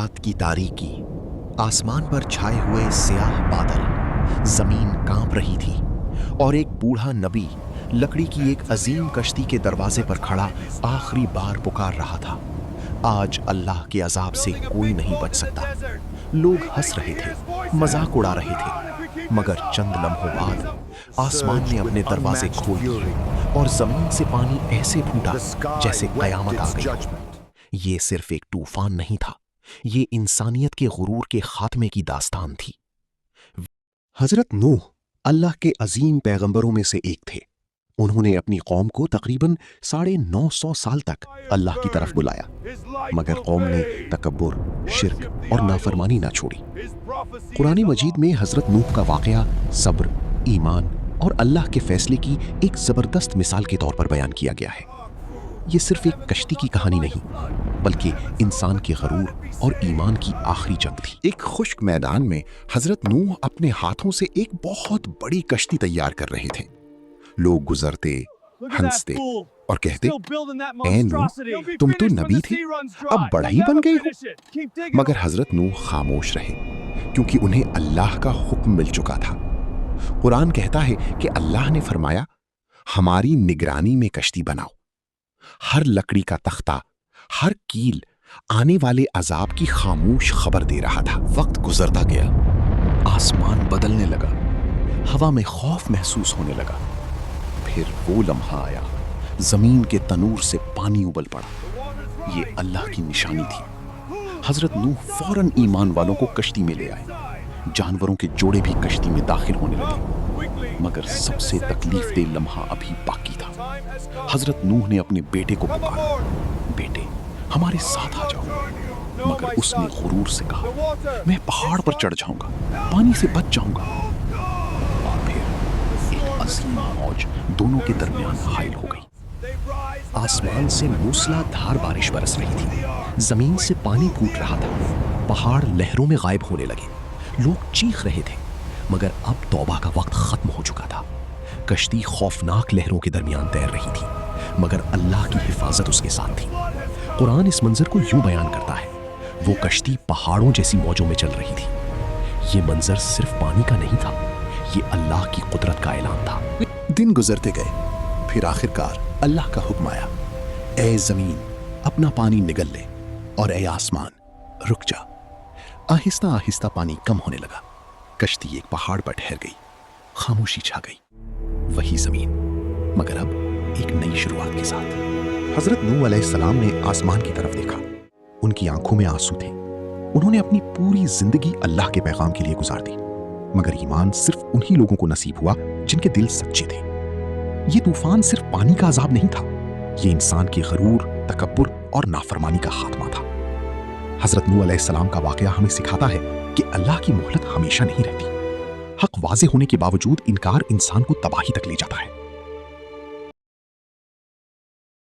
रात की तारीकी, आसमान पर छाए हुए स्याह बादल, जमीन कांप रही थी और एक बूढ़ा नबी लकड़ी की एक अजीम कश्ती के दरवाजे पर खड़ा आखिरी बार पुकार रहा था। आज अल्लाह के अजाब से कोई नहीं बच सकता। लोग हंस रहे थे, मजाक उड़ा रहे थे, मगर चंद लम्हों बाद आसमान ने अपने दरवाजे खोल दिए और जमीन से पानी ऐसे फूटा जैसे कयामत आ गई। ये सिर्फ एक तूफान नहीं था, ये इंसानियत के गुरूर के खात्मे की दास्तान थी। हजरत नूह अल्लाह के अजीम पैगंबरों में से एक थे। उन्होंने अपनी कौम को तकरीबन 950 साल तक अल्लाह की तरफ बुलाया, मगर कौम ने तकब्बुर, शिर्क और नाफरमानी ना छोड़ी। कुरान मजीद में हजरत नूह का वाकया सब्र, ईमान और अल्लाह के फैसले की एक जबरदस्त मिसाल के तौर पर बयान किया गया है। ये सिर्फ एक कश्ती की कहानी नहीं, बल्कि इंसान के गरूर और ईमान की आखिरी जंग थी। एक खुश्क मैदान में हजरत नूह अपने हाथों से एक बहुत बड़ी कश्ती तैयार कर रहे थे। लोग गुजरते, हंसते और कहते, ऐ नूह, तुम तो नबी थे, अब बढ़ई बन गए हो। मगर हजरत नूह खामोश रहे, क्योंकि उन्हें अल्लाह का हुक्म मिल चुका था। कुरान कहता है कि अल्लाह ने फरमाया, हमारी निगरानी में कश्ती बनाओ। हर लकड़ी का तख्ता, हर कील आने वाले अजाब की खामोश खबर दे रहा था। वक्त गुजरता गया, आसमान बदलने लगा, हवा में खौफ महसूस होने लगा। फिर वो लम्हा आया, जमीन के तनूर से पानी उबल पड़ा। ये अल्लाह की निशानी थी। हजरत नूह फौरन ईमान वालों को कश्ती में ले आए। जानवरों के जोड़े भी कश्ती में दाखिल होने लगे, मगर सबसे तकलीफदेह लम्हा अभी बाकी था। हजरत नूह ने अपने बेटे को पुकारा, बेटे हमारे साथ आ जाओ। मगर उसने गुरूर से कहा, मैं पहाड़ पर चढ़ जाऊंगा, पानी से बच जाऊंगा। और फिर एक अजीम मौज दोनों के दरमियान हाइल हो गई। आसमान से मूसलाधार बारिश बरस रही थी, जमीन से पानी फूट रहा था, पहाड़ लहरों में गायब होने लगे। लोग चीख रहे थे, मगर अब तौबा का वक्त खत्म हो चुका था। कश्ती खौफनाक लहरों के दरमियान तैर रही थी, मगर अल्लाह की हिफाजत उसके साथ थी। कुरान इस मंजर को यूं बयान करता है, वो कश्ती पहाड़ों जैसी मौजों में चल रही थी। ये मंजर सिर्फ पानी का नहीं था, ये अल्लाह की कुदरत का ऐलान था। दिन गुजरते गए, फिर आखिरकार अल्लाह का हुक्म आया, ए जमीन अपना पानी निगल ले, और ए आसमान रुक जा। आहिस्ता आहिस्ता पानी कम होने लगा। कश्ती एक पहाड़ पर ठहर गई, खामोशी छा गई। वही जमीन, मगर अब एक नई शुरुआत के साथ। हजरत नूह अलैहिस्सलाम ने आसमान की तरफ देखा। उनकी आंखों में आंसू थे। उन्होंने अपनी पूरी जिंदगी अल्लाह के पैगाम के लिए गुजार दी, मगर ईमान सिर्फ उन्हीं लोगों को नसीब हुआ जिनके दिल सच्चे थे। ये तूफान सिर्फ पानी का अजाब नहीं था, ये इंसान के गरूर, तकब्बुर और नाफरमानी का खात्मा था। हजरत नूह अलैहिस्सलाम का वाकया हमें सिखाता है कि अल्लाह की मोहलत हमेशा नहीं रहती। हक वाज़े होने के बावजूद इनकार इंसान को तबाही तक ले जाता है।